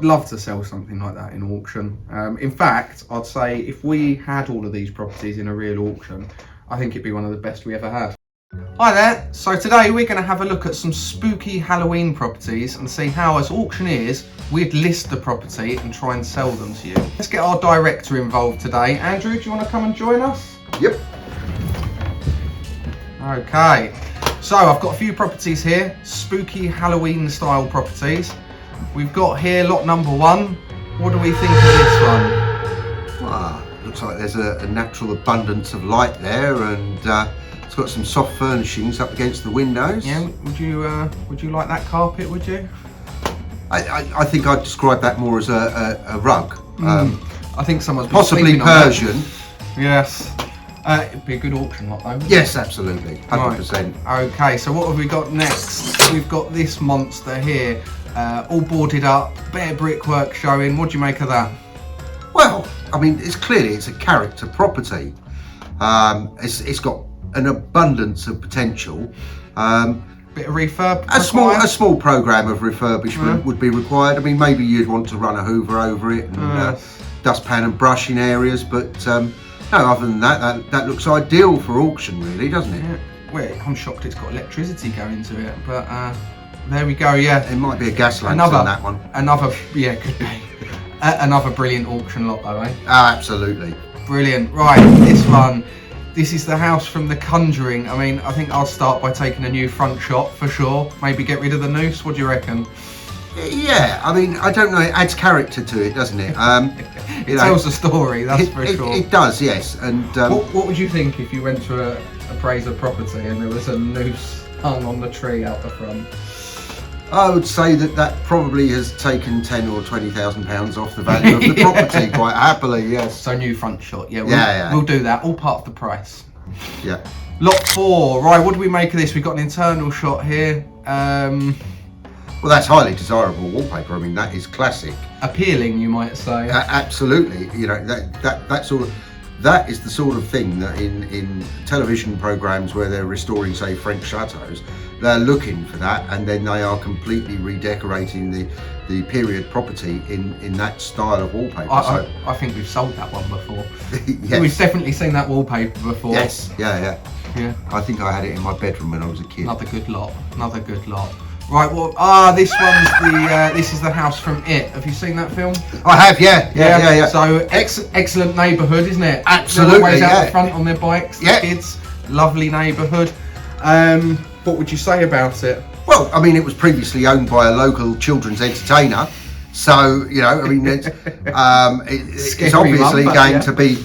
I'd love to sell something like that in auction. In fact, I'd say if we had all of these properties in a real auction, I think it'd be one of the best we ever have. Hi there, so today we're going to have a look at some spooky Halloween properties and see how, as auctioneers, we'd list the property and try and sell them to you. Let's get our director involved today. Andrew, do you want to come and join us? Yep. Okay, so I've got a few properties here, spooky Halloween style properties. We've got here lot number 1. What do we think of this one? Looks like there's a natural abundance of light there, and it's got some soft furnishings up against the windows. Yeah, would you like that carpet, would you? I think I'd describe that more as a rug. I think someone's been possibly sleeping on that. Persian. Yes. It'd be a good auction lot though. Yes, absolutely, 100%. Right. Okay, so what have we got next? We've got this monster here, all boarded up, bare brickwork showing. What do you make of that? Well, I mean, it's a character property. It's got an abundance of potential. Bit of refurb. A small program of refurbishment would be required. I mean, maybe you'd want to run a Hoover over it and dustpan and brush in areas, but no, other than that looks ideal for auction, really, doesn't it? Yeah. Well, I'm shocked it's got electricity going to it, but there we go. Yeah, it might be a gas lantern on that one. Could be. Another brilliant auction lot, though, eh? Absolutely. Brilliant. Right, this one. This is the house from The Conjuring. I mean, I think I'll start by taking a new front shot for sure. Maybe get rid of the noose. What do you reckon? Yeah, I mean, I don't know. It adds character to it, doesn't it? It tells a story, that's for sure. It does, yes. And what would you think if you went to a appraisal property and there was a noose hung on the tree out the front? I would say that probably has taken £10,000 or £20,000 off the value of the property quite happily, yes. So new front shot, yeah. We'll do that, all part of the price. Yeah. Lot 4, right, what do we make of this? We've got an internal shot here. Well, that's highly desirable wallpaper. I mean, that is classic. Appealing, you might say. Absolutely. You know, that is the sort of thing that in television programs where they're restoring, say, French chateaus, they're looking for that, and then they are completely redecorating the period property in that style of wallpaper. I think we've sold that one before. Yes. We've definitely seen that wallpaper before. Yes, yeah. I think I had it in my bedroom when I was a kid. Another good lot. Right, well, this is the house from It. Have you seen that film? I have, yeah. So excellent neighbourhood, isn't it? Absolutely, always out the front on their bikes, kids. Lovely neighbourhood. What would you say about it? Well, I mean, it was previously owned by a local children's entertainer, so you know, I mean, it's obviously going to be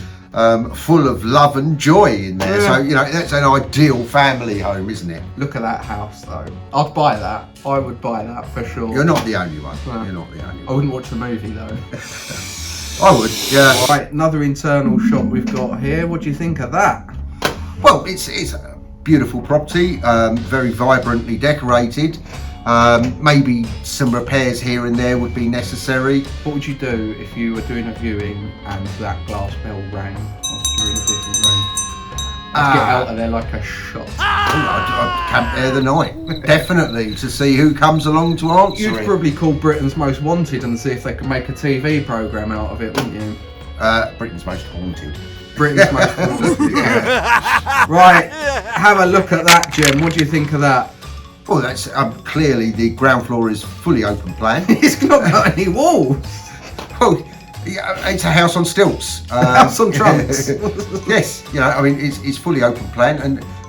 full of love and joy in there. So you know, that's an ideal family home, isn't it? Look at that house, though. I'd buy that. I would buy that for sure. You're not the only one. You're not the only one. I wouldn't watch the movie though. I would, yeah. Right, another internal shot we've got here. What do you think of that? Well, it's a beautiful property, very vibrantly decorated. Maybe some repairs here and there would be necessary. What would you do if you were doing a viewing and that glass bell rang whilst you were in a different room? I'd get out of there like a shot. I'd camp there the night, definitely, to see who comes along to answer You'd it. probably call Britain's Most Wanted and see if they could make a TV programme out of it, wouldn't you? Britain's Most Haunted. Britain's Most Haunted. Yeah. Right, have a look at that, Jem. What do you think of that? Well, that's clearly the ground floor is fully open plan. It's not got any walls. Oh, yeah, it's a house on stilts. House on trunks. Yes, you know, I mean, it's fully open plan,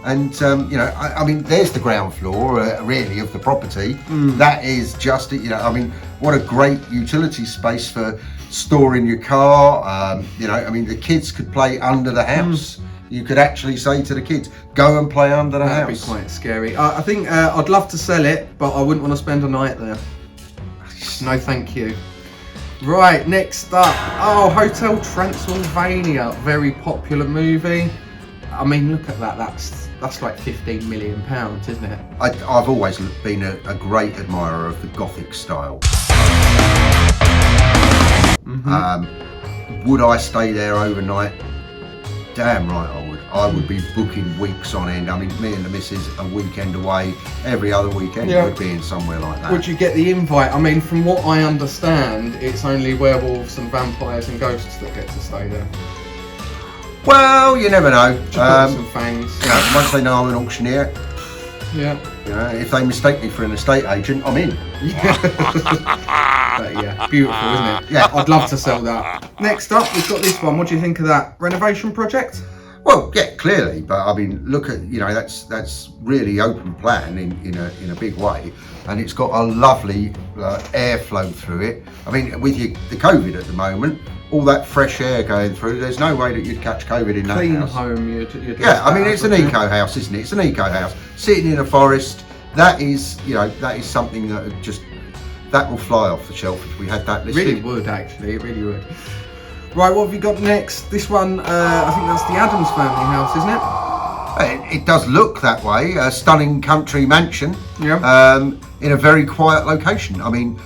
and you know, I mean, there's the ground floor really of the property. That is just, you know, I mean, what a great utility space for storing your car. You know, I mean, the kids could play under the house. You could actually say to the kids, go and play under the house. That'd be quite scary. I think I'd love to sell it, but I wouldn't want to spend a night there. No, thank you. Right, next up. Oh, Hotel Transylvania. Very popular movie. I mean, look at that. That's like £15 million, isn't it? I've always been a great admirer of the Gothic style. Would I stay there overnight? Damn right I would. I would be booking weeks on end. I mean, me and the missus a weekend away, every other weekend Yeah. would be in somewhere like that. Would you get the invite? I mean, from what I understand, it's only werewolves and vampires and ghosts that get to stay there. Well, you never know. Some fangs. You know, once they know I'm an auctioneer, Yeah. you know, if they mistake me for an estate agent, I'm in. But yeah, beautiful, isn't it? Yeah. I'd love to sell that. Next up, we've got this one. What do you think of that? Renovation project? Well, yeah, clearly, but I mean, look at, you know, that's really open plan in a big way, and it's got a lovely airflow through it. I mean, with the COVID at the moment, all that fresh air going through, there's no way that you'd catch COVID in that Clean house. home, you'd Yeah, I mean, that it's an up, eco house, isn't it? It's an eco house sitting in a forest. That is, you know, that is something that that will fly off the shelf if we had that It listed. really would, actually. It really would. Right, what have you got next? This one, I think that's the Addams family house, isn't it? It does look that way. A stunning country mansion. Yeah. In a very quiet location. I mean,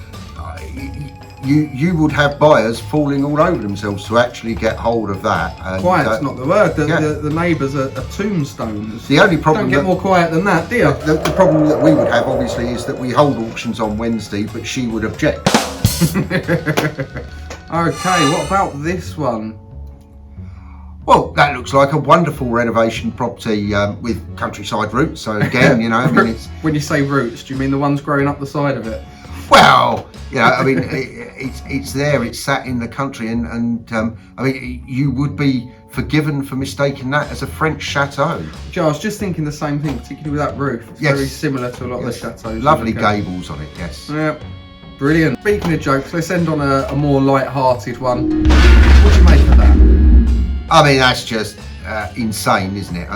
you would have buyers falling all over themselves to actually get hold of that. And, Quiet's not the word. yeah. The neighbours are tombstones. The only problem Don't get that- more quiet than that, do you? The problem that we would have, obviously, is that we hold auctions on Wednesday, but she would object. Okay, what about this one? Well, that looks like a wonderful renovation property with countryside roots. So again, you know, I mean, it's When you say roots, do you mean the ones growing up the side of it? well, you know, I mean, it's there. It's sat in the country, and I mean, you would be forgiven for mistaking that as a French chateau. Joe, I was just thinking the same thing, particularly with that roof. It's Yes. very similar to a lot Yes. of the chateaus. Lovely you look at. gables on it. Yes. Yeah, brilliant. Speaking of jokes, let's end on a more light-hearted one. What do you make of that? I mean, that's just insane, isn't it?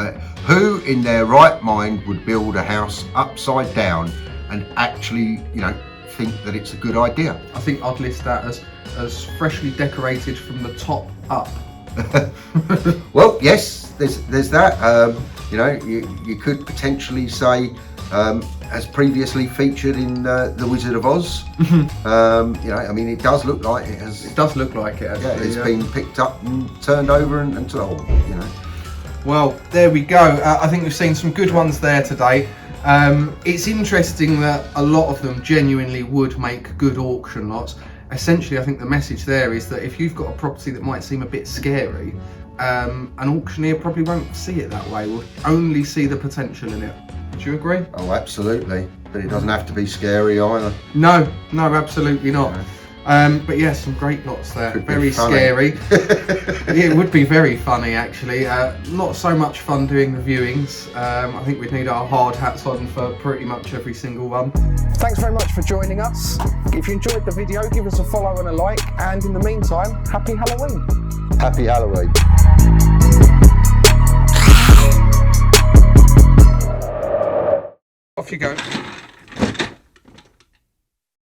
Who in their right mind would build a house upside down and actually, you know, think that it's a good idea? I think I'd list that as freshly decorated from the top up. Well, yes, there's that. You know, you could potentially say, as previously featured in The Wizard of Oz. You know, I mean, it does look like it has. It does look like it, Yeah, actually. it's been picked up and turned over and sold. You know. Well, there we go. I think we've seen some good ones there today. It's interesting that a lot of them genuinely would make good auction lots. Essentially, I think the message there is that if you've got a property that might seem a bit scary, an auctioneer probably won't see it that way. Will only see the potential in it. Do you agree? Oh, absolutely. But it doesn't have to be scary either. No, absolutely not. No. But yeah, some great lots there. Could be Very funny. scary. Yeah, it would be very funny, actually. Not so much fun doing the viewings. I think we'd need our hard hats on for pretty much every single one. Thanks very much for joining us. If you enjoyed the video, give us a follow and a like. And in the meantime, happy Halloween. Happy Halloween. Off you go.